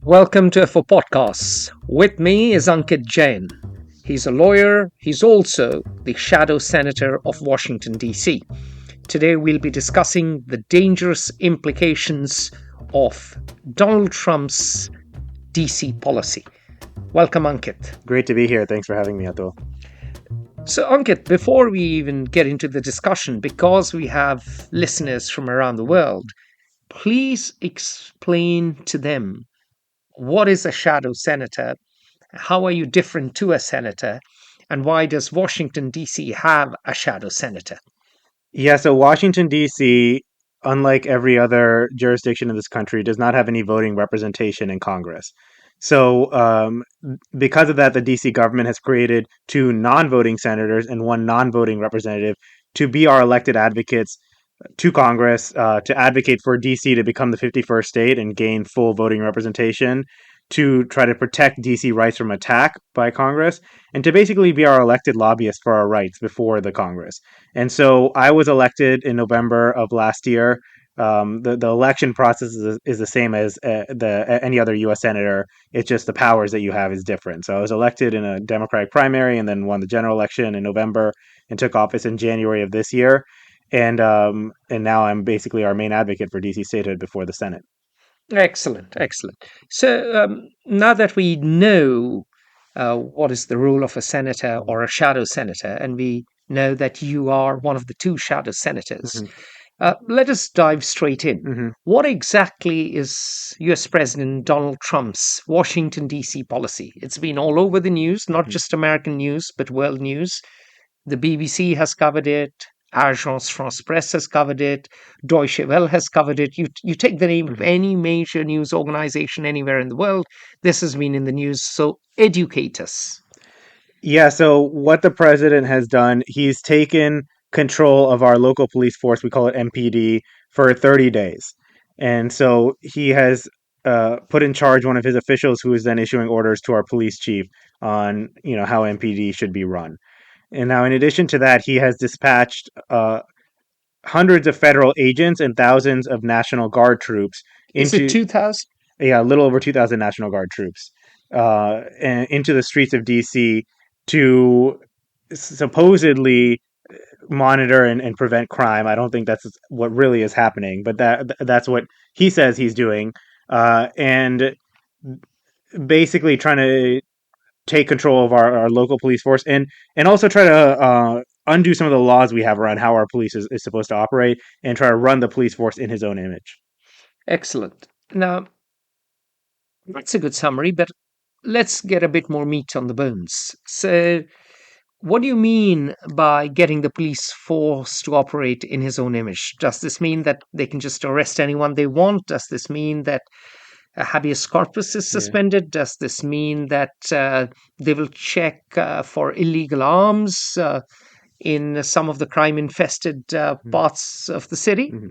Welcome to FO Podcasts. With me is Ankit Jain. He's a lawyer. He's also the shadow senator of Washington, D.C. Today we'll be discussing the dangerous implications of Donald Trump's D.C. policy. Welcome, Ankit. Great to be here. Thanks for having me, Atul. So, Ankit, before we even get into the discussion, because we have listeners from around the world, please explain to them what is a shadow senator? How are you different to a senator? And why does Washington, D.C. have a shadow senator? Yeah, so Washington, D.C., unlike every other jurisdiction in this country, does not have any voting representation in Congress. So, because of that, the D.C. government has created two non voting senators and one non voting representative to be our elected advocates to Congress to advocate for DC to become the 51st state and gain full voting representation, to try to protect DC rights from attack by Congress, and to basically be our elected lobbyists for our rights before the Congress. And so I was elected in November of last year. The election process is the same as any other U.S. senator. It's just the powers that you have is different. So I was elected in a Democratic primary and then won the general election in November and took office in January of this year. And now I'm basically our main advocate for DC statehood before the Senate. Excellent, excellent. So now that we know what is the role of a senator or a shadow senator, and we know that you are one of the two shadow senators, let us dive straight in. Mm-hmm. What exactly is US President Donald Trump's Washington, D.C. policy? It's been all over the news, not just American news, but world news. The BBC has covered it. Agence France Presse has covered it. Deutsche Welle has covered it. You take the name of any major news organization anywhere in the world, this has been in the news. So educate us. Yeah, so what the president has done, he's taken control of our local police force, we call it MPD, for 30 days. And so he has put in charge one of his officials who is then issuing orders to our police chief on, how MPD should be run. And now, in addition to that, he has dispatched hundreds of federal agents and thousands of National Guard troops Is it 2000? a little over 2,000 National Guard troops into the streets of DC to supposedly monitor and prevent crime. I don't think that's what really is happening, but that's what he says he's doing, and basically trying to take control of our local police force and also try to undo some of the laws we have around how our police is supposed to operate and try to run the police force in his own image. Excellent. Now, that's a good summary, but let's get a bit more meat on the bones. So, what do you mean by getting the police force to operate in his own image? Does this mean that they can just arrest anyone they want? Does this mean that habeas corpus is suspended? Does this mean that they will check for illegal arms in some of the crime-infested parts of the city? Mm-hmm.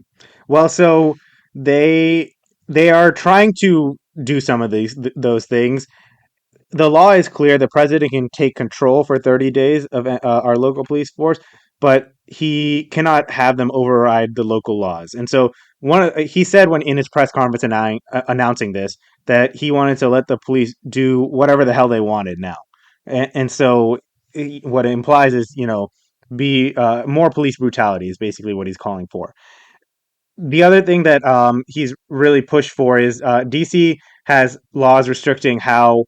Well, so they are trying to do some of those things. The law is clear. The president can take control for 30 days of our local police force, but he cannot have them override the local laws. And so he said when in his press conference announcing this that he wanted to let the police do whatever the hell they wanted now. And so what it implies is, be more police brutality is basically what he's calling for. The other thing that he's really pushed for is DC has laws restricting how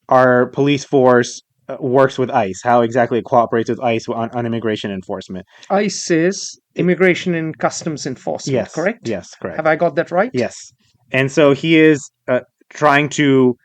our police force works with ICE, how exactly it cooperates with ICE on immigration enforcement. ICE is Immigration and Customs Enforcement, yes, correct? Yes, correct. Have I got that right? Yes. And so he is trying to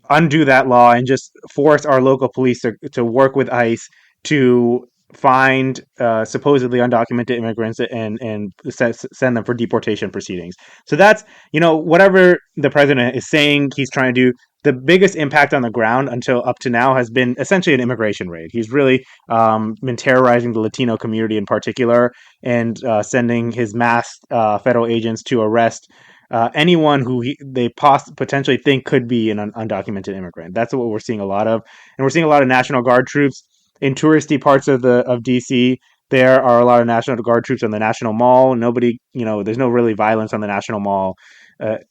undo that law and just force our local police to work with ICE to find supposedly undocumented immigrants and send them for deportation proceedings. So that's, whatever the president is saying he's trying to do, the biggest impact on the ground until up to now has been essentially an immigration raid. He's really been terrorizing the Latino community in particular and sending his masked federal agents to arrest anyone who they potentially think could be an undocumented immigrant. That's what we're seeing a lot of. And we're seeing a lot of National Guard troops in touristy parts of DC. There are a lot of National Guard troops on the National Mall. Nobody, there's no really violence on the National Mall.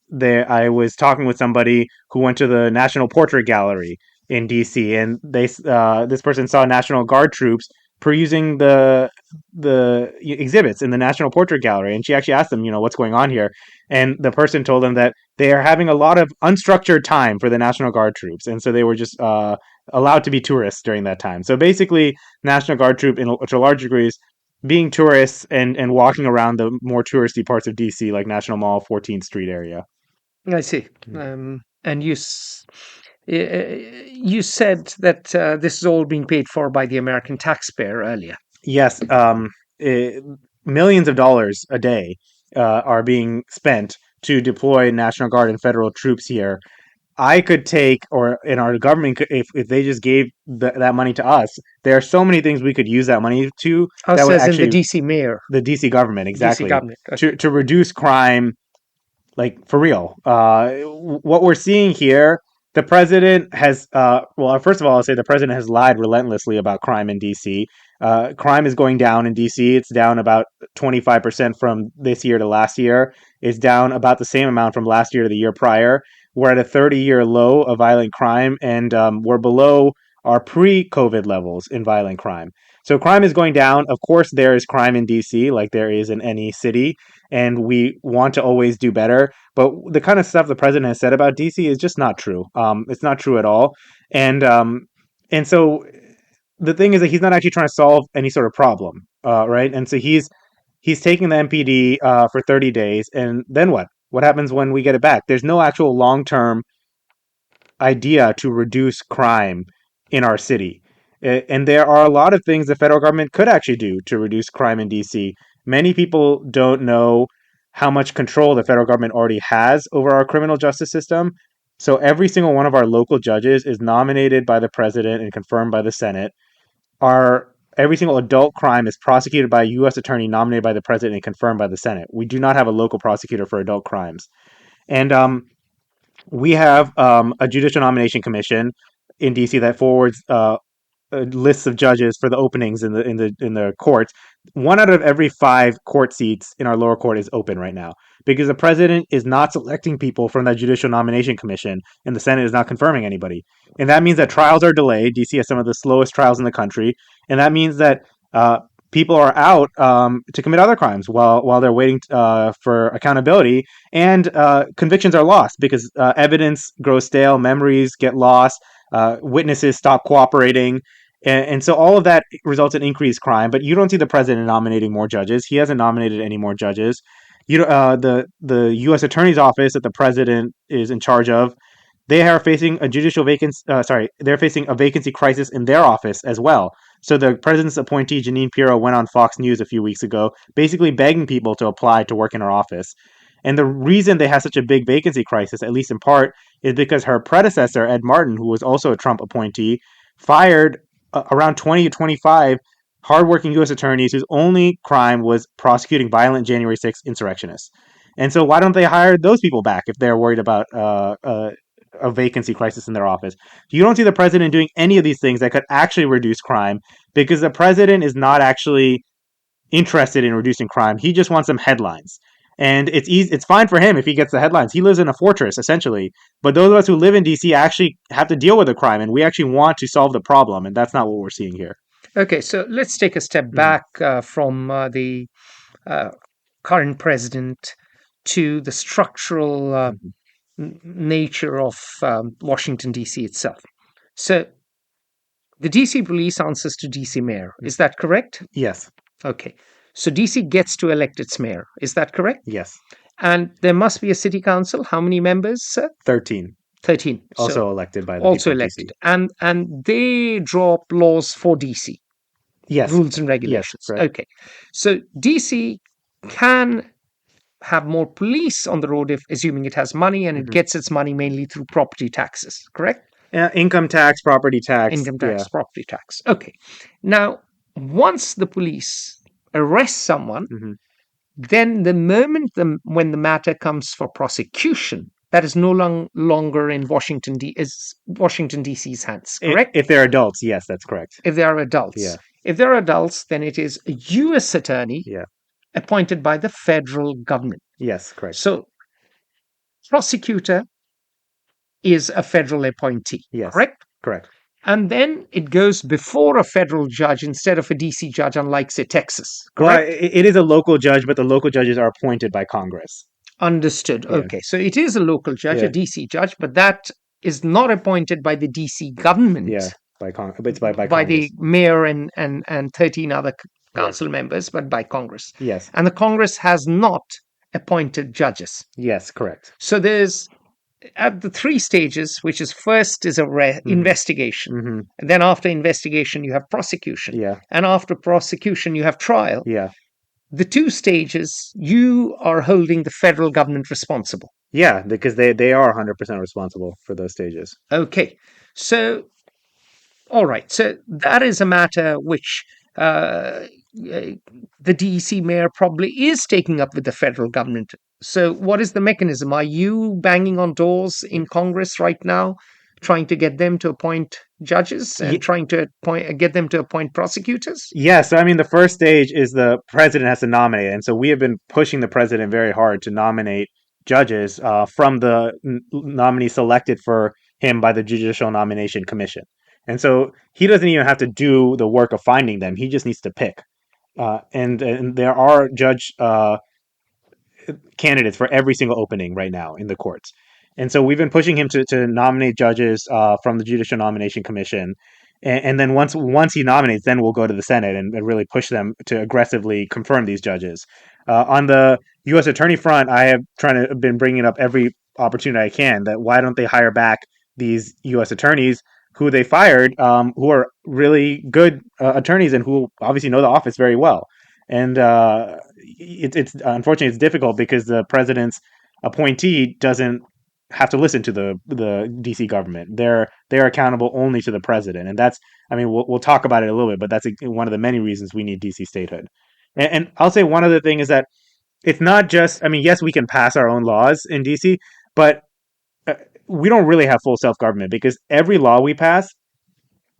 There, I was talking with somebody who went to the National Portrait Gallery in DC, and this person saw National Guard troops perusing the exhibits in the National Portrait Gallery, and she actually asked them, what's going on here, and the person told them that they are having a lot of unstructured time for the National Guard troops, and so they were just allowed to be tourists during that time. So basically, National Guard troop, to a large degree, being tourists and walking around the more touristy parts of DC, like National Mall, 14th Street area. I see. Mhm. And you said that this is all being paid for by the American taxpayer earlier. Yes, eh, millions of dollars a day are being spent to deploy National Guard and federal troops here. I could take, or in our government, if they just gave that money to us, there are so many things we could use that money to that Us would as in the actually, DC mayor, the DC government, DC exactly, government. Okay. to reduce crime, like for real. What we're seeing here, the president has, well, first of all, I'll say the president has lied relentlessly about crime in DC. Crime is going down in DC. It's down about 25% from this year to last year. It's down about the same amount from last year to the year prior. We're at a 30-year low of violent crime, and we're below our pre-COVID levels in violent crime. So crime is going down. Of course, there is crime in DC, like there is in any city, and we want to always do better. But the kind of stuff the president has said about DC is just not true. It's not true at all. And and so the thing is that he's not actually trying to solve any sort of problem, right? And so he's taking the MPD for 30 days, and then what? What happens when we get it back? There's no actual long term idea to reduce crime in our city. And there are a lot of things the federal government could actually do to reduce crime in DC. Many people don't know how much control the federal government already has over our criminal justice system. So every single one of our local judges is nominated by the president and confirmed by the Senate. Our Every single adult crime is prosecuted by a U.S. attorney nominated by the president and confirmed by the Senate. We do not have a local prosecutor for adult crimes. And we have a judicial nomination commission in DC that forwards lists of judges for the openings in the courts. One out of every 5 court seats in our lower court is open right now because the president is not selecting people from that judicial nomination commission, and the Senate is not confirming anybody. And that means that trials are delayed. DC has some of the slowest trials in the country, and that means that people are out to commit other crimes while they're waiting for accountability, and convictions are lost because evidence grows stale, memories get lost, witnesses stop cooperating, and so all of that results in increased crime. But you don't see the president nominating more judges. He hasn't nominated any more judges. The U.S. Attorney's Office that the president is in charge of, they are facing a judicial vacancy. They're facing a vacancy crisis in their office as well. So the president's appointee, Janine Pirro, went on Fox News a few weeks ago, basically begging people to apply to work in her office. And the reason they have such a big vacancy crisis, at least in part, is because her predecessor, Ed Martin, who was also a Trump appointee, fired around 20 to 25 hardworking U.S. attorneys whose only crime was prosecuting violent January 6th insurrectionists. And so why don't they hire those people back if they're worried about a vacancy crisis in their office? You don't see the president doing any of these things that could actually reduce crime because the president is not actually interested in reducing crime. He just wants some headlines. And it's easy, it's fine for him if he gets the headlines. He lives in a fortress, essentially. But those of us who live in DC actually have to deal with the crime, and we actually want to solve the problem, and that's not what we're seeing here. Okay, so let's take a step Mhm. back from the uh, current president to the structural Mhm. nature of Washington, D.C. itself. So the DC police answers to DC mayor. Is that correct? Yes, Okay. So DC gets to elect its mayor. Is that correct? yes. And there must be a city council. How many members, sir? 13, 13. So also elected by the also people of elected. DC. And they draw up laws for DC, Yes, rules and yes, regulations. correct. Okay. So DC can have more police on the road if assuming it has money and it Mhm. gets its money mainly through property taxes, correct? Income tax, property tax, Income yeah. tax, property tax. Okay. Now, once the police arrest someone, Mhm. then the moment when the matter comes for prosecution, that is no longer in Washington D.C.'s hands, correct? If they're adults, yes, that's correct. If they are adults. Yeah, If they're adults, then it is a U.S. attorney yeah, appointed by the federal government. yes, correct. So prosecutor is a federal appointee, Yes. correct? Correct. And then it goes before a federal judge instead of a DC judge, unlike, say, Texas, Well, correct? it is a local judge, but the local judges are appointed by Congress. Understood. Yeah. Okay. So it is a local judge, a Yeah. DC judge, but that is not appointed by the DC government, Yeah. It's by by Congress. the mayor and 13 other Yeah. council members, but by Congress. Yes. And the Congress has not appointed judges. Yes. Correct. So there's at the three stages, which is first is a investigation. Mm-hmm. And then after investigation, you have prosecution. Yeah. And after prosecution, you have trial. Yeah. The two stages, you are holding the federal government responsible. Yeah, because they are 100% responsible for those stages. Okay. So, all right. So that is a matter which the DEC mayor probably is taking up with the federal government. So, what is the mechanism? Are you banging on doors in Congress right now, trying to get them to appoint judges and trying to get them to appoint prosecutors? Yeah, so I mean, the first stage is the president has to nominate, and so we have been pushing the president very hard to nominate judges from the nominees selected for him by the Judicial Nomination Commission. And so he doesn't even have to do the work of finding them; he just needs to pick. And there are judge candidates for every single opening right now in the courts. And so we've been pushing him to nominate judges from the Judicial Nomination Commission. And then once he nominates, then we'll go to the Senate and really push them to aggressively confirm these judges. On the U.S. Attorney front, I have been bringing up every opportunity I can that why don't they hire back these U.S. attorneys who they fired, who are really good attorneys and who obviously know the office very well. And it's unfortunately it's difficult because the president's appointee doesn't have to listen to the DC government. They're accountable only to the president, and that's I mean we'll talk about it a little bit, but that's one of the many reasons we need DC statehood. And I'll say one other thing is that it's not just I mean yes we can pass our own laws in DC, but we don't really have full self government because every law we pass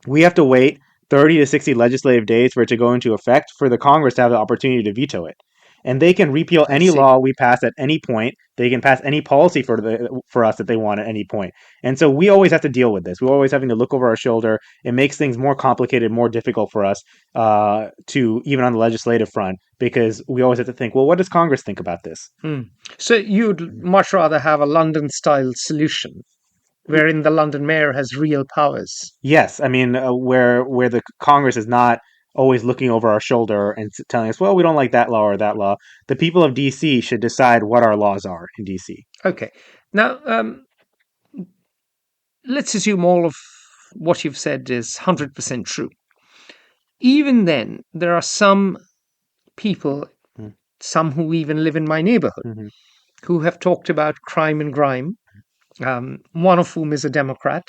we have to wait 30 to 60 legislative days for it to go into effect for the Congress to have the opportunity to veto it. And they can repeal any law we pass at any point. They can pass any policy for us that they want at any point. And so we always have to deal with this. We're always having to look over our shoulder. It makes things more complicated, more difficult for us to even on the legislative front because we always have to think, well, what does Congress think about this? So you'd much rather have a London-style solution wherein the London mayor has real powers. Yes, I mean where the Congress is not always looking over our shoulder and telling us, well, we don't like that law or that law. The people of DC should decide what our laws are in DC. Okay. Now, let's assume all of what you've said is 100% true. Even then, there are some people, some who even live in my neighborhood, who have talked about crime and grime, one of whom is a Democrat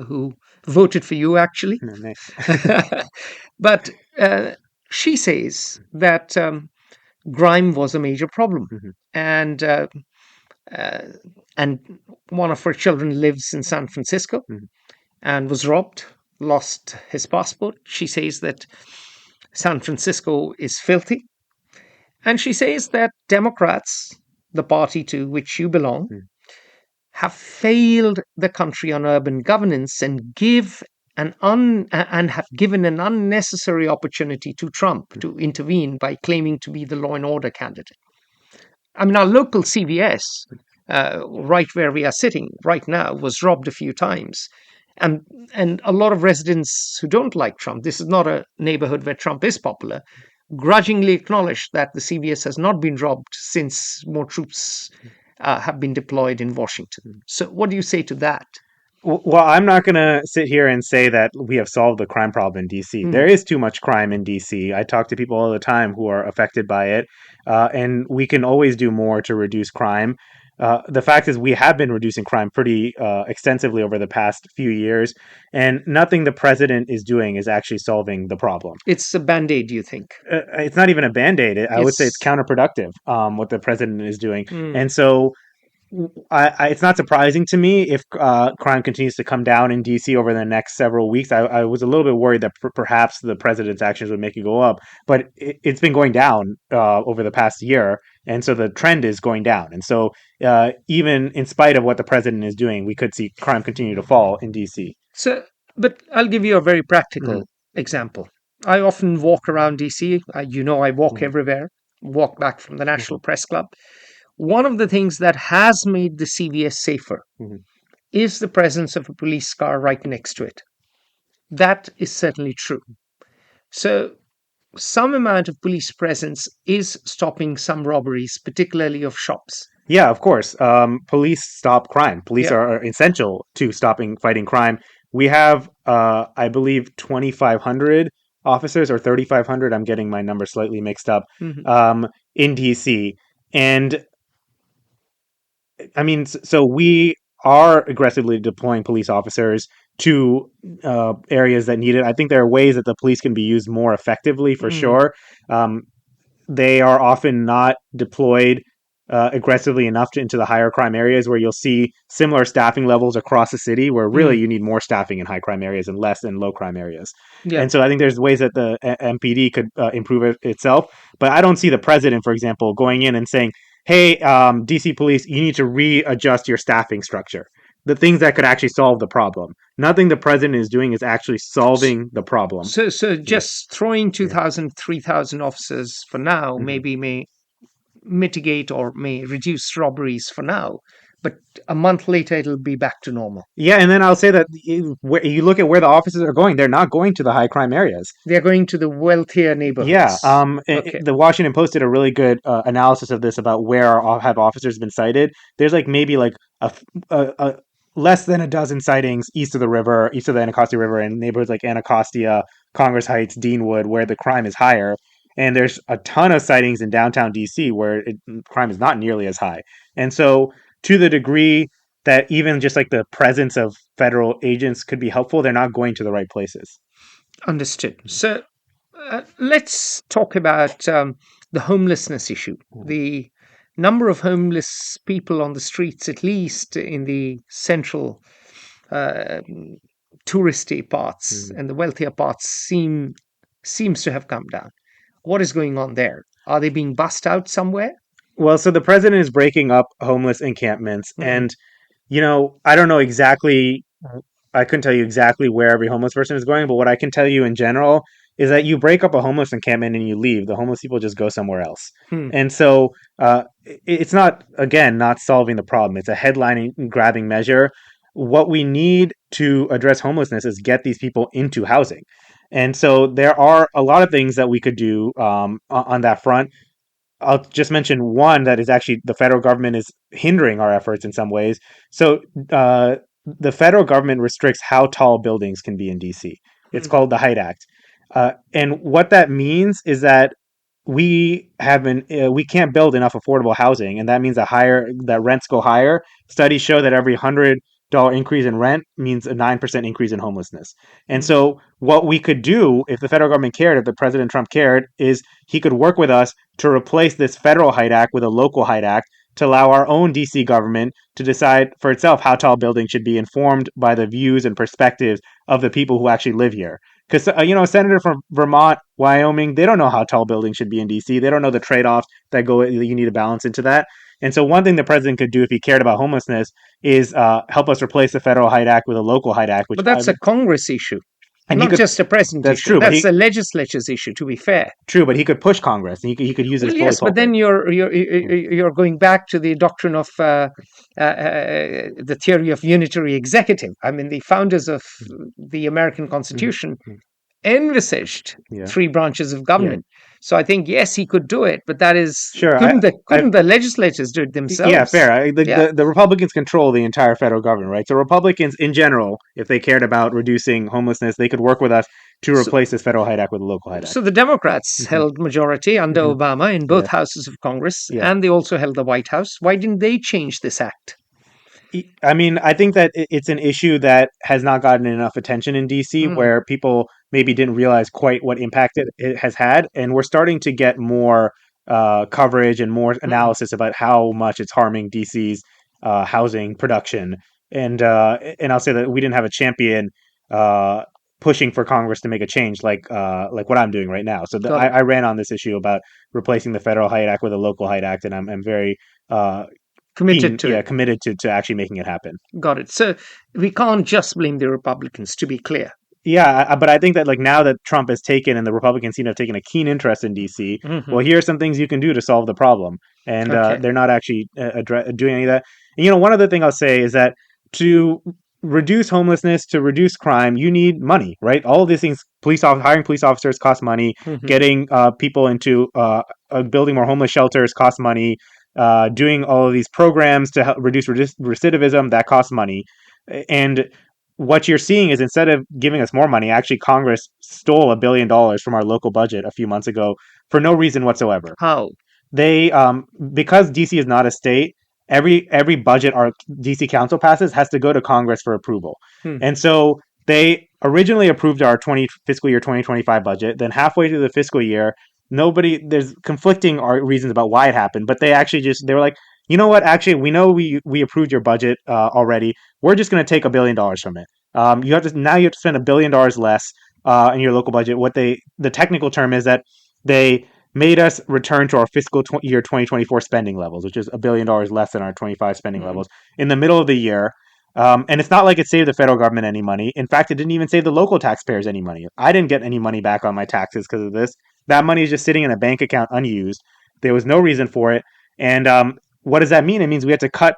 who voted for you, actually. Nice. But she says that grime was a major problem. And one of her children lives in San Francisco and was robbed, lost his passport. She says that San Francisco is filthy. And she says that Democrats, the party to which you belong, have failed the country on urban governance and have given an unnecessary opportunity to Trump to intervene by claiming to be the law and order candidate. I mean, our local CVS, right where we are sitting right now, was robbed a few times. And a lot of residents who don't like Trump, this is not a neighborhood where Trump is popular, grudgingly acknowledge that the CVS has not been robbed since more troops have been deployed in Washington. So what do you say to that? Well, I'm not going to sit here and say that we have solved the crime problem in DC. There is too much crime in DC. I talk to people all the time who are affected by it, and we can always do more to reduce crime. The fact is we have been reducing crime pretty extensively over the past few years, and nothing the president is doing is actually solving the problem. It's a Band-Aid, do you think? It's not even a Band-Aid. I would say it's counterproductive, what the president is doing. And so it's not surprising to me if crime continues to come down in DC over the next several weeks. I was a little bit worried that perhaps the president's actions would make it go up, but it's been going down over the past year, and so the trend is going down. And so even in spite of what the president is doing, we could see crime continue to fall in DC. So, but I'll give you a very Mm-hmm. practical example. I often walk around DC. I walk Mm-hmm. everywhere, walk back from the Mm-hmm. National Press Club. One of the things that has made the CVS safer Mm-hmm. is the presence of a police car right next to it. That is certainly true. So, some amount of police presence is stopping some robberies, particularly of shops. Yeah, of course. Police stop crime. Police Yeah. are essential to stopping fighting crime. We have, I believe, 2,500 officers or 3,500. I'm getting my number slightly mixed up. Mhm. In DC, and I mean, so we are aggressively deploying police officers to areas that need it. I think there are ways that the police can be used more effectively, for Mhm. sure. Um, they are often not deployed aggressively enough into the higher crime areas where you'll see similar staffing levels across the city, where really Mm. you need more staffing in high crime areas and less in low crime areas. Yeah. And so I think there's ways that the MPD could improve itself. But I don't see the president, for example, going in and saying, hey, DC police, you need to readjust your staffing structure. The things that could actually solve the problem. Nothing the president is doing is actually solving the problem. So Yeah. just throwing Yeah. 2,000, 3,000 officers for now Mhm. maybe may mitigate or may reduce robberies for now, but a month later it'll be back to normal. Yeah, and then I'll say that where you look at where the officers are going, they're not going to the high crime areas. They're going to the wealthier Yeah, neighborhoods. Okay. the Washington Post did a really good analysis of this about where have officers been cited. There's like maybe like a less than a dozen sightings east of the river, east of the Anacostia River, in neighborhoods like Anacostia, Congress Heights, Deanwood, where the crime is higher. And there's a ton of sightings in downtown DC where crime is not nearly as high. And so, to the degree that even just like the presence of federal agents could be helpful, they're not going to the right places. Understood. So let's talk about the homelessness issue. Mhm. The number of homeless people on the streets, at least in the central uh, touristy parts Mhm. and the wealthier parts, seems to have come down. What is going on there? Are they being bussed out somewhere? Well, so the president is breaking up homeless encampments, Mm, and I don't know exactly. I couldn't tell you exactly where every homeless person is going, but what I can tell you in general is that you break up a homeless encampment and you leave. The homeless people just go somewhere else, mm, and so it's not again not solving the problem. It's a headline grabbing measure. What we need to address homelessness is get these people into housing, and so there are a lot of things that we could do on that front. I'll just mention one that is actually the federal government is hindering our efforts in some ways. So, the federal government restricts how tall buildings can be in DC. It's mm, called the Height Act. And what that means is that we can't build enough affordable housing, and that means that rents go higher. Studies show that every $100 increase in rent means a 9% increase in homelessness. And mm. so, what we could do if the federal government cared, if the President Trump cared, is he could work with us to replace this federal Height Act with a local Height Act to allow our own DC government to decide for itself how tall buildings should be, informed by the views and perspectives of the people who actually live here. Because a senator from Vermont, Wyoming, they don't know how tall buildings should be in DC. They don't know the trade-offs that you need to balance into that. And so, one thing the president could do if he cared about homelessness is help us replace the federal Height Act with a local Height Act, But that's a Congress issue, and he not could. just a president That's issue. true, but That's a legislature's issue, to be fair. he could push Congress, and he could use his Well, bully yes, but pulpit. then you're going back to the doctrine of the theory of unitary executive. I mean, the founders of the American Mhm. Constitution Mhm. envisaged Yeah, three branches of yeah, government. So I think yes, he could do it, but that is sure. couldn't the legislatures do it Yeah, themselves? fair. Yeah. The Republicans control the entire federal government, right? So Republicans, in general, if they cared about reducing homelessness, they could work with us to So replace this federal Height Act with a local Height Act. so the Democrats Hmm. held majority under Hmm. Obama in both Yeah, houses of Congress, yeah. and they also held the White House. Why didn't they change this act? I mean, I think that it's an issue that has not gotten enough attention in DC, Mm, where people maybe didn't realize quite what impact it has had, and we're starting to get more coverage and more mm. analysis about how much it's harming DC's housing production, and I'll say that we didn't have a champion uh, pushing for Congress to make a change like what I'm doing right now. So Got it. I ran on this issue about replacing the federal Height Act with a local Height Act, and I'm very uh, Committed keen, to yeah, it. committed to actually making it happen. Got it. So we can't just blame the Republicans, to be clear. Yeah, but I think that like now that Trump has taken and the Republicans seem to have taken a keen interest in DC, Hmm. well, here are some things you can do to solve the problem, and Okay. they're not actually doing any of that. And, one other thing I'll say is that to reduce homelessness, to reduce crime, you need money, right? All of these things, hiring police officers costs money, Hmm. getting people into building more homeless shelters costs money, doing all of these programs to help reduce recidivism that costs money, and what you're seeing is instead of giving us more money, actually Congress stole $1 billion from our local budget a few months ago for no reason whatsoever. How? They because DC is not a state, every budget our DC council passes has to go to Congress for approval. Hmm. And so they originally approved our 20 fiscal year 2025 budget, then halfway through the fiscal year, there's conflicting reasons about why it happened, but they were like, "You know what? Actually, we know we approved your budget already. We're just going to take $1 billion from it. You have to spend $1 billion less in your local budget." The technical term is that they made us return to our fiscal year 2024 spending levels, which is $1 billion less than our 25 spending Hmm. levels in the middle of the year. And it's not like it saved the federal government any money. In fact, it didn't even save the local taxpayers any money. I didn't get any money back on my taxes because of this. That money is just sitting in a bank account unused. There was no reason for it. And what does that mean? It means we had to cut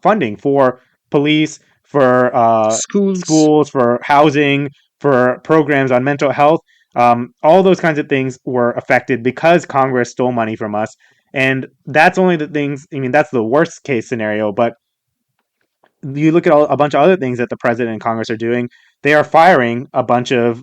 funding for police, for Schools. schools, for housing, for programs on mental health. All those kinds of things were affected because Congress stole money from us. And that's only the things, I mean, that's the worst case scenario. But you look at a bunch of other things that the president and Congress are doing. They are firing a bunch of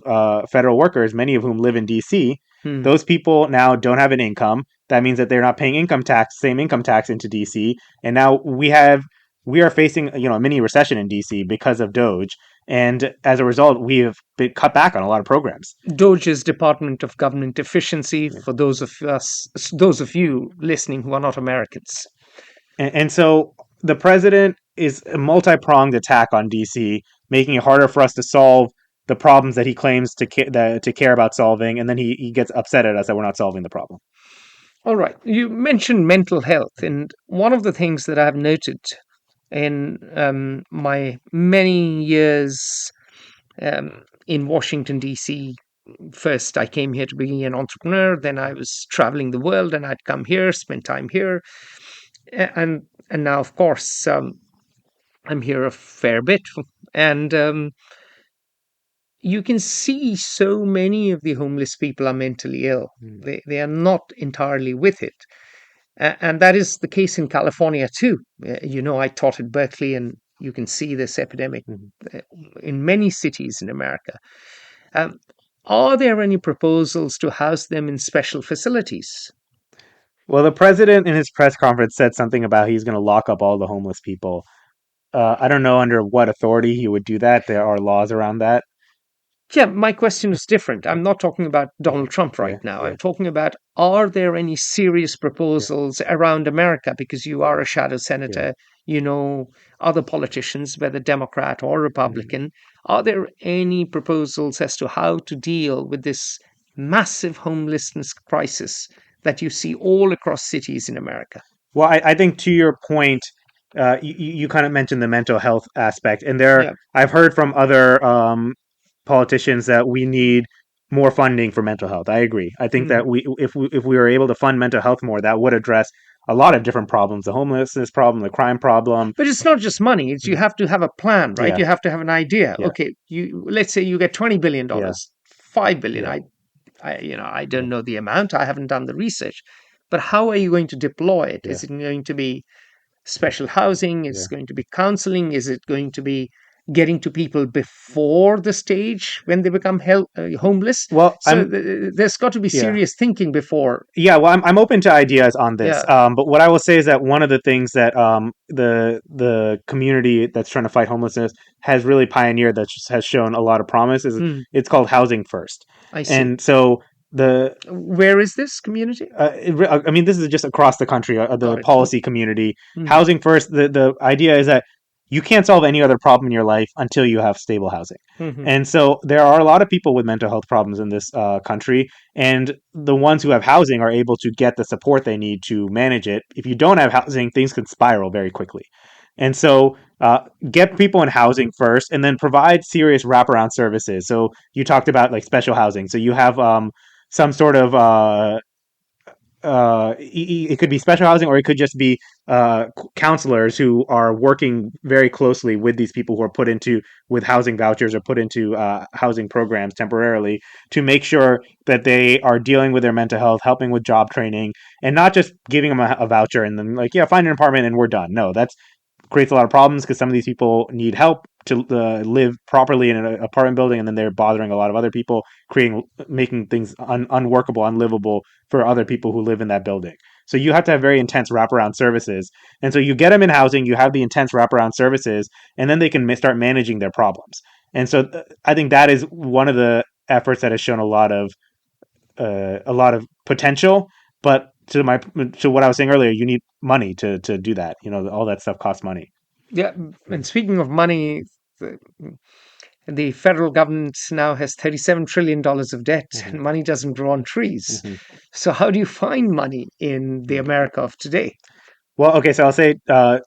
federal workers, many of whom live in DC. Hmm. Those people now don't have an income. That means that they're not paying same income tax into DC. And now we are facing a mini recession in DC because of Doge. And as a result, we have been cut back on a lot of programs. Doge's Department of Government Efficiency, for those of you listening who are not Americans. And so the president is a multi-pronged attack on DC, making it harder for us to solve the problems that he claims to care about solving, and then he gets upset at us that we're not solving the problem. All right. You mentioned mental health, and one of the things that I've noted in my many years in Washington, D.C. First, I came here to be an entrepreneur. Then I was traveling the world, and I'd come here, spend time here, and now, of course, I'm here a fair bit, and you can see so many of the homeless people are mentally ill. Mm-hmm. They are not entirely with it, and that is the case in California too. I taught at Berkeley, and you can see this epidemic uh, in many cities in America. Um, are there any proposals to house them in special facilities? Well, the president in his press conference said something about he's going to lock up all the homeless people. I don't know under what authority he would do that. There are laws around that. Yeah, my question is different. I'm not talking about Donald Trump right Yeah, now. yeah, I'm talking about, are there any serious yeah, proposals around America? Because you are a shadow yeah. senator, you know other politicians, whether Democrat or Mhm. Republican. Are there any proposals as to how to deal with this massive homelessness crisis that you see all across cities in America? Well, I think to your point, you kind of mentioned the mental health aspect, and Yeah. I've heard from other politicians that we need more funding for mental health. I agree. I think Hmm. that if we were able to fund mental health more, that would address a lot of different problems: the homelessness problem, the crime problem. But it's not just money. It's you Mhm. have to have a plan, right? Yeah, You have to have an idea. yeah, Okay, you let's say you get $20 yeah, billion, 5 billion. yeah, I yeah, don't know the amount. I haven't done the research. But how are you going to deploy it? yeah, Is it going to be special housing? Is yeah. it going to be counseling? Is it going to be getting to people before the stage when they become homeless? Well, So there's got to be yeah. serious thinking before. Yeah, well, I'm open to ideas on this. Yeah. But what I will say is that one of the things that the community that's trying to fight homelessness has really pioneered, that has shown a lot of promise, is Hmm, it's called housing first. I see. And so the Where is this community? I mean, this is just across the country, the Got it. policy community. Mm-hmm. Housing first, the idea is that you can't solve any other problem in your life until you have stable housing. Mm-hmm. And so there are a lot of people with mental health problems in this country, and the ones who have housing are able to get the support they need to manage it. If you don't have housing, things can spiral very quickly. And so get people in housing first, and then provide serious wraparound services. So you talked about like special housing. So you have some sort of it could be special housing, or it could just be counselors who are working very closely with these people who are put into with housing vouchers or put into housing programs temporarily to make sure that they are dealing with their mental health, helping with job training, and not just giving them a voucher and then like, yeah, find an apartment and we're done. No, that's creates a lot of problems because some of these people need help to live properly in an apartment building, and then they're bothering a lot of other people, making things unworkable, unlivable for other people who live in that building. So you have to have very intense wraparound services, and so you get them in housing, you have the intense wraparound services, and then they can start managing their problems. And so I think that is one of the efforts that has shown a lot of potential, but to what I was saying earlier, you need money to do that. You know, all that stuff costs money. Yeah. And speaking of money, the, the federal government now has $37 trillion of debt, Mm-hmm. and money doesn't grow on trees. Mm-hmm. So, how do you find money in the America of today? Well, okay, so I'll say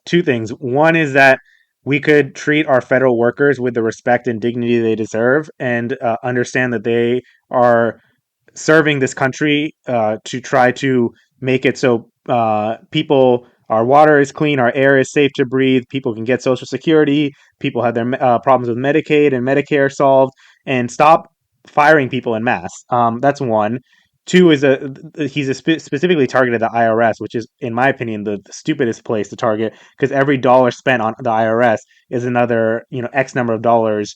two things. One is that we could treat our federal workers with the respect and dignity they deserve, and understand that they are serving this country to try to make it so our water is clean, our air is safe to breathe, people can get Social Security, people have their problems with Medicaid and Medicare solved, and stop firing people in mass. That's one. Two is he's specifically targeted the IRS, which is, in my opinion, the stupidest place to target because every dollar spent on the IRS is another X number of dollars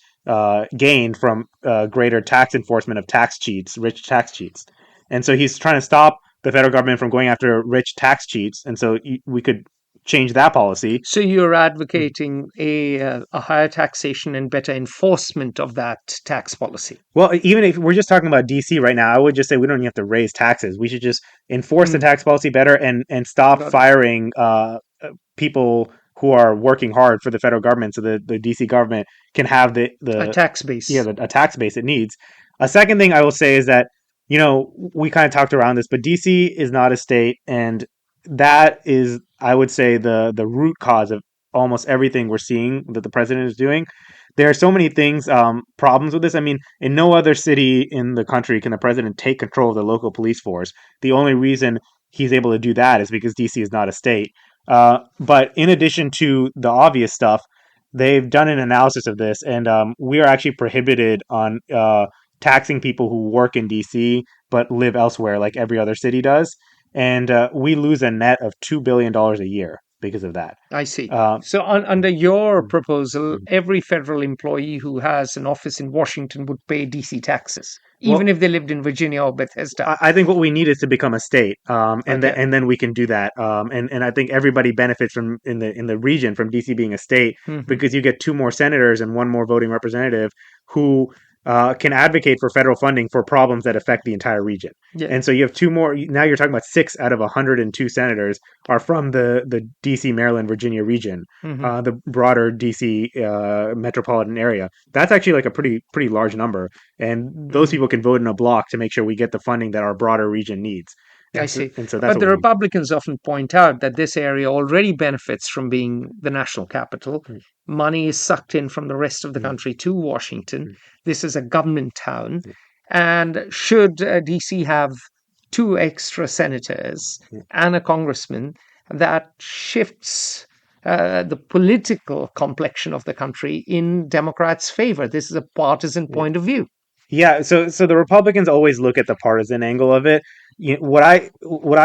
gained from greater tax enforcement of tax cheats, rich tax cheats. And so he's trying to stop the federal government from going after rich tax cheats. And so we could change that policy. So, you're advocating a higher taxation and better enforcement of that tax policy. Well, even if we're just talking about DC right now, I would just say we don't even have to raise taxes. We should just enforce the Mm, tax policy better and stop got it. firing people who are working hard for the federal government, so the DC government can have A tax base. a tax base it needs. A second thing I will say is that we kind of talked around this, but DC is not a state, and that is, I would say, the root cause of almost everything we're seeing that the president is doing. There are so many things, problems with this. I mean, in no other city in the country can the president take control of the local police force. The only reason he's able to do that is because DC is not a state. But in addition to the obvious stuff, they've done an analysis of this, and we are actually prohibited on taxing people who work in DC but live elsewhere, like every other city does. And we lose a net of $2 billion a year because of that. I see. Uh, So, under your mm, proposal, mm. every federal employee who has an office in Washington would pay DC taxes, even well, if they lived in Virginia or Bethesda. I think what we need is to become a state, Okay. and then we can do that. And I think everybody benefits from in the region from DC being a state Hmm. because you get two more senators and one more voting representative who can advocate for federal funding for problems that affect the entire region. Yeah. And so you have two more. Now you're talking about 6 out of 102 senators are from the DC, Maryland, Virginia region, Hmm. the broader DC metropolitan area. That's actually like a pretty large number, and those Hmm. people can vote in a block to make sure we get the funding that our broader region needs. I And so, see. and so that's But what the we need. Republicans often point out that this area already benefits from being the national capital. Mm, Money is sucked in from the rest of the mm, country to Washington. mm, This is a government town. mm, And should DC have two extra senators mm, and a congressman, that shifts the political complexion of the country in Democrats' favor. This is a partisan mm. point of view. Yeah, so the Republicans always look at the partisan angle of it. What I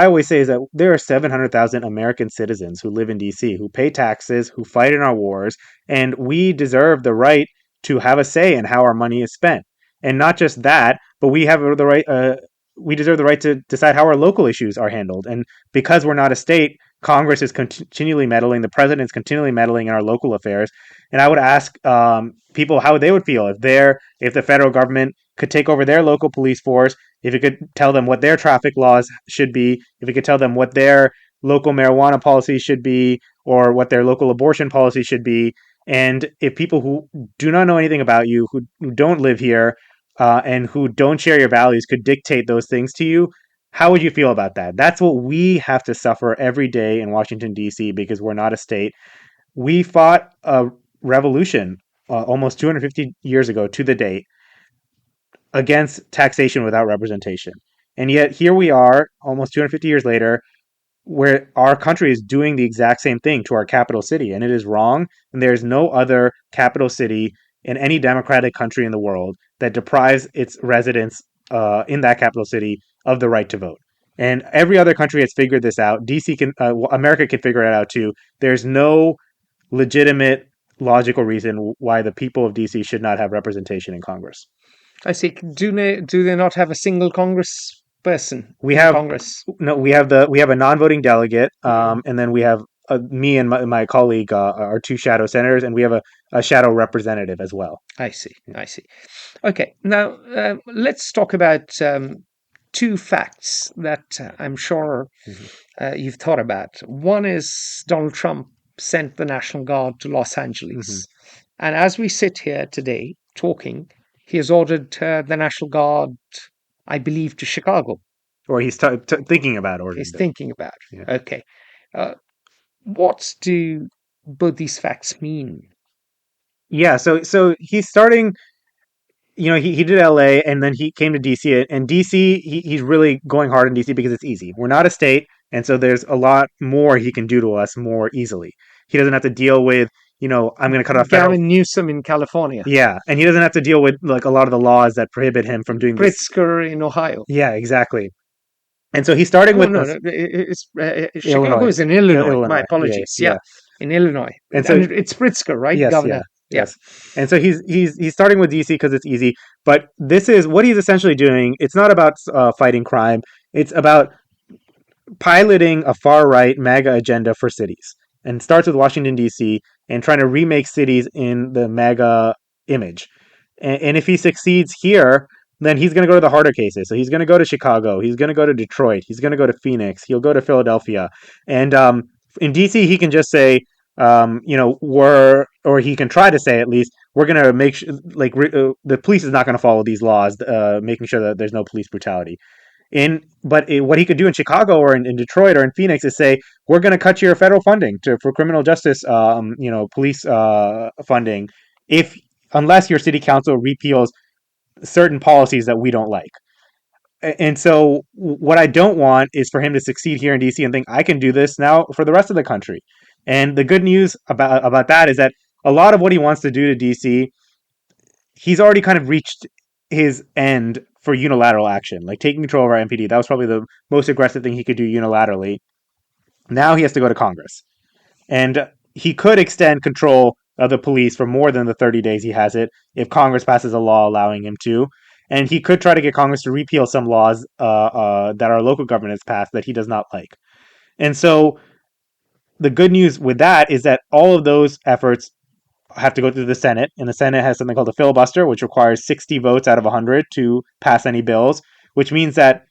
always say is that there are 700,000 American citizens who live in DC, who pay taxes, who fight in our wars, and we deserve the right to have a say in how our money is spent. And not just that, but we deserve the right to decide how our local issues are handled. And because we're not a state, Congress is continually meddling, the president is continually meddling in our local affairs, And I would ask people how they would feel if the federal government could take over their local police force, if it could tell them what their traffic laws should be, if it could tell them what their local marijuana policy should be, or what their local abortion policy should be. And if people who do not know anything about you, who don't live here, and who don't share your values could dictate those things to you, how would you feel about that? That's what we have to suffer every day in Washington, D.C., because we're not a state. We fought a revolution almost 250 years ago to the date against taxation without representation. And yet here we are, almost 250 years later, where our country is doing the exact same thing to our capital city, and it is wrong. And there's no other capital city in any democratic country in the world that deprives its residents in that capital city of the right to vote. And every other country has figured this out. America can figure it out too. There's no legitimate, logical reason why the people of DC should not have representation in Congress. I see. Do they not have a single Congress person We in have Congress? no, we have a non-voting delegate, Mm. and then we have me and my colleague are two shadow senators, and we have a shadow representative as well. I see. I see. Okay. Now let's talk about two facts that I'm sure Mhm. you've thought about. One is Donald Trump sent the National Guard to Los Mhm. Angeles, and as we sit here today talking, he has ordered the National Guard, I believe, to Chicago. Or he's thinking about ordering He's them. thinking about. Yeah. Okay. Uh, what do both these facts mean? Yeah. So he's starting. He did LA and then he came to DC, and DC he's really going hard in DC because it's easy. We're not a state, and so there's a lot more he can do to us more easily. He doesn't have to deal with, I'm going to cut off federal. Gavin Newsom in California, Yeah, and he doesn't have to deal with like a lot of the laws that prohibit him from doing this. Pritzker in Ohio. Yeah, exactly. And so he's starting Oh with no, us, no, Chicago Illinois, is in Illinois. My Illinois. Yeah, apologies. Yeah, yeah. in Illinois, And and so it's Pritzker, right, yes, yeah, Governor? Yeah. yes. And so he's starting with DC because it's easy. But this is what he's essentially doing. It's not about fighting crime. It's about piloting a far right MAGA agenda for cities, and starts with Washington D.C. and trying to remake cities in the MAGA image. And if he succeeds here, then he's going to go to the harder cases. So he's going to go to Chicago. He's going to go to Detroit. He's going to go to Phoenix. He'll go to Philadelphia. And in DC, he can just say, or he can try to say at least, we're going to make sure, the police is not going to follow these laws, making sure that there's no police brutality. What he could do in Chicago or in Detroit or in Phoenix is say, we're going to cut your federal funding for criminal justice, police funding, if unless your city council repeals certain policies that we don't like. And so what I don't want is for him to succeed here in DC and think I can do this now for the rest of the country. And the good news about that is that a lot of what he wants to do to DC, he's already kind of reached his end for unilateral action, like taking control of our MPD. That was probably the most aggressive thing he could do unilaterally. Now he has to go to Congress. And he could extend control of the police for more than the 30 days he has it if Congress passes a law allowing him to. And he could try to get Congress to repeal some laws that our local government has passed that he does not like. And so the good news with that is that all of those efforts have to go through the Senate, and the Senate has something called a filibuster, which requires 60 votes out of 100 to pass any bills, which means that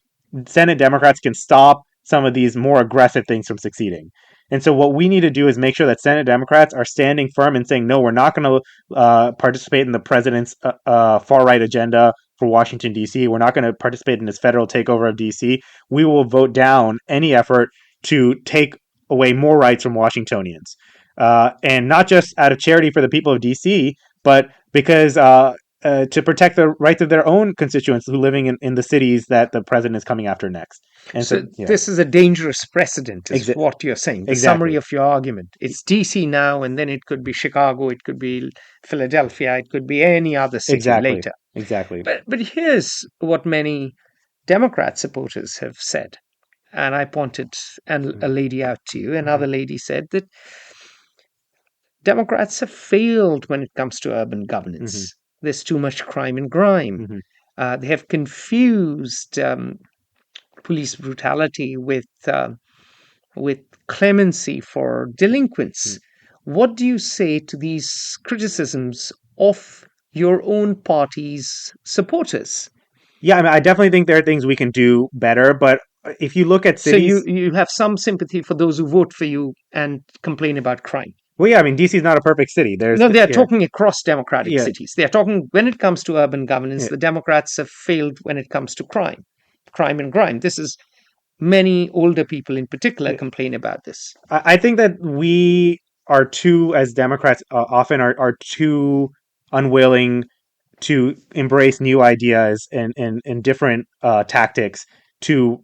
Senate Democrats can stop some of these more aggressive things from succeeding. And so, what we need to do is make sure that Senate Democrats are standing firm and saying, no, we're not going to participate in the president's far right agenda for Washington, D.C. We're not going to participate in this federal takeover of D.C. We will vote down any effort to take away more rights from Washingtonians. And not just out of charity for the people of DC, but because to protect the rights of their own constituents who are living in the cities that the president is coming after next. And So yeah, this is a dangerous precedent, is what you're saying. The summary exactly, of your argument. It's DC now, and then it could be Chicago, it could be Philadelphia, it could be any other city exactly, later. exactly. But here's what many Democrat supporters have said. And I pointed a lady out to you. Another lady said that Democrats have failed when it comes to urban Mm-hmm. governance. There's too much crime and grime. Mm-hmm. They have confused police brutality with clemency for delinquents. What do you say to these criticisms of your own party's supporters? Yeah, I mean, I definitely think there are things we can do better, but if you look at So you cities, you have some sympathy for those who vote for you and complain about crime. well, yeah, I mean, DC is not a perfect city. No, they are Yeah, talking across democratic yeah, cities. They are talking when it comes to urban governance, yeah, the Democrats have failed when it comes to crime and grime. This is many older people in particular yeah. complain about this. I think that we are too, as Democrats, often are too unwilling to embrace new ideas and different tactics to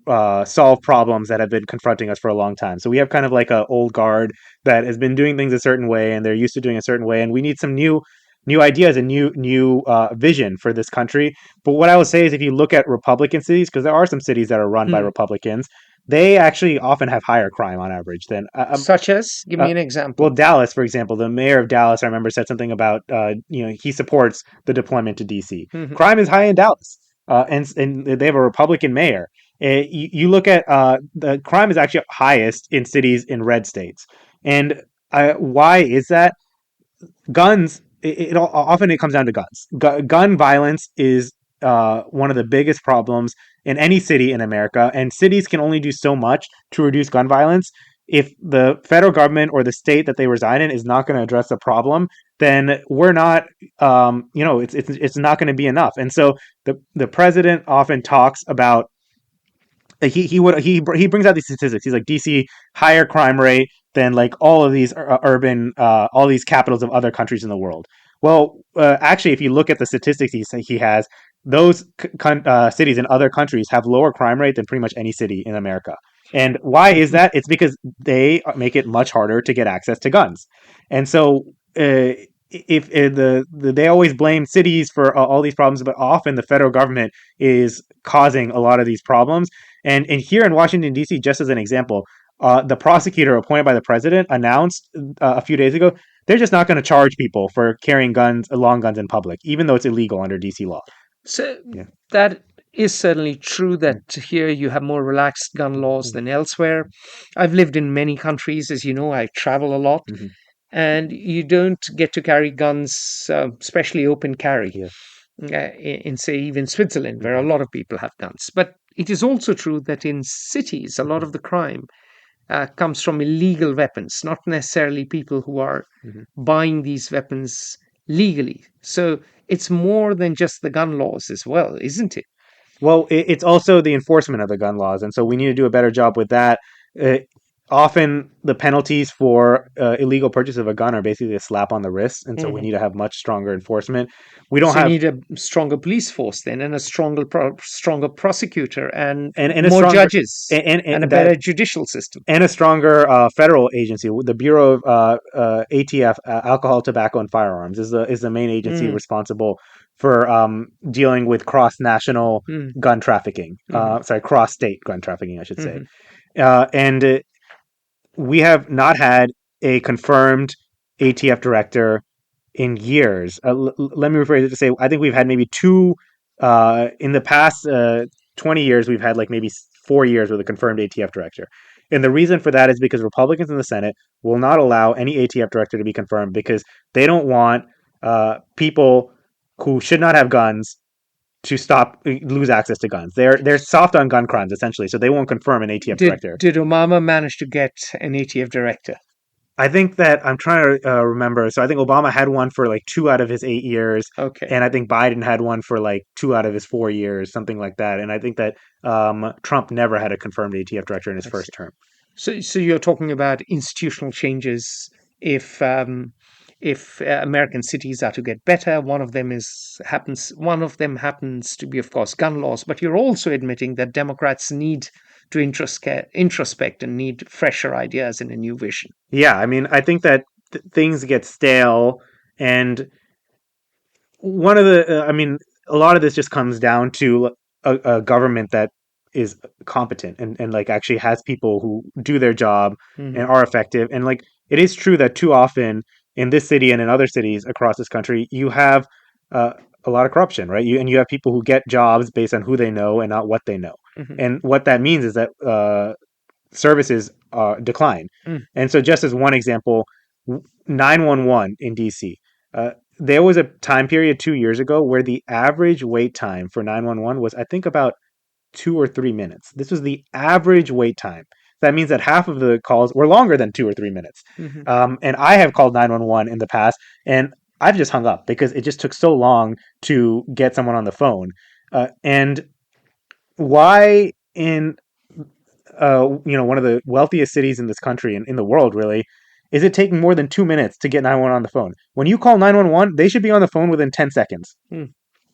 solve problems that have been confronting us for a long time. So we have kind of like a old guard that has been doing things a certain way, and they're used to doing a certain way, and we need some new ideas and new vision for this country. But what I would say is, if you look at Republican cities, because there are some cities that are run by Hmm. Republicans, they actually often have higher crime on average than Such as, give uh, me an example. well, Dallas, for example, the mayor of Dallas, I remember, said something about he supports the deployment to DC. Hmm. Crime is high in Dallas, and they have a Republican mayor. You look at the crime is actually highest in cities in red states, and why is that? Guns. Often it comes down to guns. Gun violence is one of the biggest problems in any city in America, and cities can only do so much to reduce gun violence. If the federal government or the state that they reside in is not going to address the problem, then we're not, it's not going to be enough. And so the president often talks about he brings out these statistics. He's like, DC higher crime rate than like all of these urban all these capitals of other countries in the world. Well, actually, if you look at the statistics he has, those cities in other countries have lower crime rate than pretty much any city in America. And why is that? It's because they make it much harder to get access to guns. And so if they always blame cities for all these problems, but often the federal government is causing a lot of these problems. And here in Washington D.C., just as an example, the prosecutor appointed by the president announced a few days ago they're just not going to charge people for carrying long guns in public, even though it's illegal under D.C. law. So Yeah. that is certainly true that here you have more relaxed gun laws than elsewhere. I've lived in many countries, as you know, I travel a lot, Mm-hmm. and you don't get to carry guns, especially open carry, Yeah. in, say, even Switzerland, where a Mm-hmm. lot of people have guns. But it is also true that in cities, a lot of the crime comes from illegal weapons, not necessarily people who are Mm-hmm. buying these weapons legally. So it's more than just the gun laws as well, isn't it? Well, it's also the enforcement of the gun laws, and so we need to do a better job with that. Uh, Often, the penalties for illegal purchase of a gun are basically a slap on the wrist, and so we Mhm. need to have much stronger enforcement. We don't So you have need a stronger police force then, and a stronger prosecutor, and and a more stronger judges, and a and that better judicial system. and a stronger federal agency. The Bureau of ATF, Alcohol, Tobacco, and Firearms, is the main agency Mm, responsible for dealing with cross national mm, gun trafficking. mhm, Sorry, cross state gun trafficking, I should say. mhm. And we have not had a confirmed ATF director in years. Let me rephrase it to say I think we've had maybe two in the past 20 years. We've had like maybe 4 years with a confirmed ATF director. And the reason for that is because Republicans in the Senate will not allow any ATF director to be confirmed because they don't want people who should not have guns to lose access to guns. They're soft on gun crimes essentially, so they won't confirm an ATF Did director. did Obama manage to get an ATF director? I think that I'm trying to remember. So I think Obama had one for like 2 out of his 8 years, Okay, and I think Biden had one for like 2 out of his 4 years, something like that. And I think that Trump never had a confirmed ATF director in his I first see. term. So you're talking about institutional changes. If American cities are to get better, one of them happens to be, of course, gun laws. But you're also admitting that Democrats need to introspect and need fresher ideas and a new vision. Yeah, I mean, I think that things get stale, and one of I mean, a lot of this just comes down to a government that is competent and like actually has people who do their job Mhm. and are effective. And like, it is true that too often in this city and in other cities across this country, you have uh, a lot of corruption, right? You have people who get jobs based on who they know and not what they know. Mhm. And what that means is that services decline. Mm. And so, just as one example, 911 in DC. There was a time period 2 years ago where the average wait time for 911 was, I think, about 2 or 3 minutes. This was the average wait time. That means that half of the calls were longer than 2 or 3 minutes. Hmm. And I have called 911 in the past, and I've just hung up because it just took so long to get someone on the phone. And why in one of the wealthiest cities in this country and in the world, really, is it taking more than 2 minutes to get 911 on the phone? When you call 911, they should be on the phone within 10 seconds.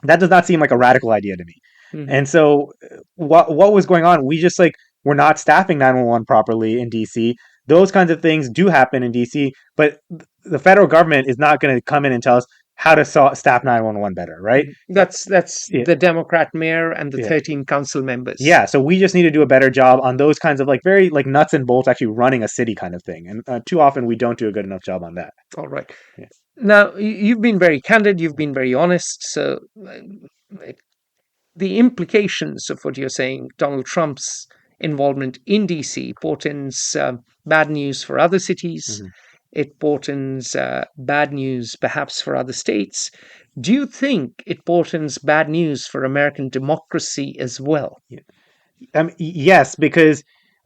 That does not seem like a radical idea to me. Hmm. And so, what was going on? We just like we're not staffing 911 properly in DC. Those kinds of things do happen in DC, but the federal government is not going to come in and tell us how to staff 911 better, right? Hmm. That's Yeah, the Democrat mayor and the yeah, 13 council members. yeah. So we just need to do a better job on those kinds of like very like nuts and bolts, actually running a city kind of thing. And too often we don't do a good enough job on that. All right. Yeah. Now, you've been very candid, you've been very honest. So, the implications of what you're saying, Donald Trump's involvement in DC, portends bad news for other cities. Mm-hmm. It portends bad news perhaps for other states. Do you think it portends bad news for American democracy as well? Yeah. Yes, because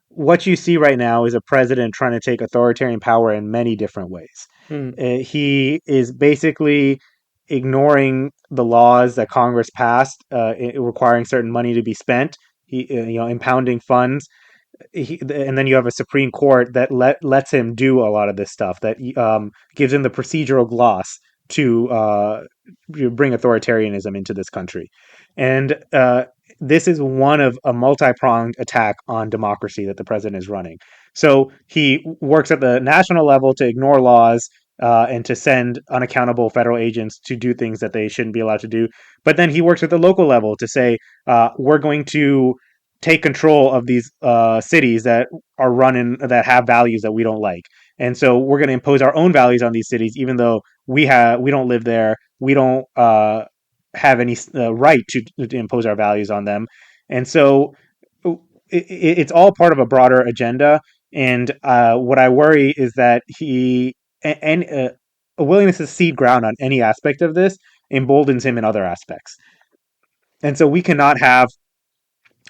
what you see right now is a president trying to take authoritarian power in many different ways. Hmm. He is basically ignoring the laws that Congress passed, requiring certain money to be spent. He, impounding funds. And then you have a Supreme Court that lets him do a lot of this stuff. That gives him the procedural gloss to bring authoritarianism into this country, and this is one of a multi-pronged attack on democracy that the president is running. So he works at the national level to ignore laws and to send unaccountable federal agents to do things that they shouldn't be allowed to do. But then he works at the local level to say, we're going to take control of these cities that are running that have values that we don't like, and so we're going to impose our own values on these cities, even though we don't live there, we don't have any right to impose our values on them, and so it's all part of a broader agenda. And what I worry is that and a willingness to cede ground on any aspect of this emboldens him in other aspects, and so we cannot have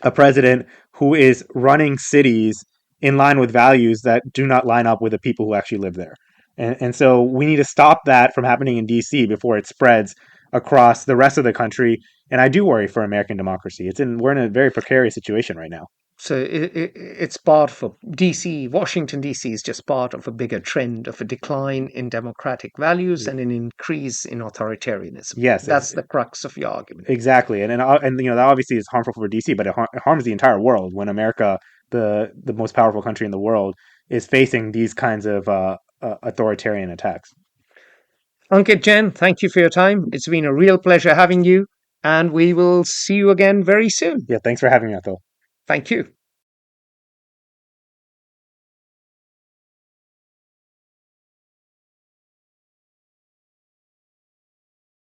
a president who is running cities in line with values that do not line up with the people who actually live there. And so we need to stop that from happening in DC before it spreads across the rest of the country. And I do worry for American democracy. We're in a very precarious situation right now. So it's part of DC, Washington, DC is just part of a bigger trend of a decline in democratic values and an increase in authoritarianism. Yes, That's the crux of your argument. exactly. And that obviously is harmful for DC, but it harms the entire world when America, the most powerful country in the world, is facing these kinds of authoritarian attacks. Ankit Jain, thank you for your time. It's been a real pleasure having you, and we will see you again very soon. Yeah, thanks for having me, Atul. Thank you.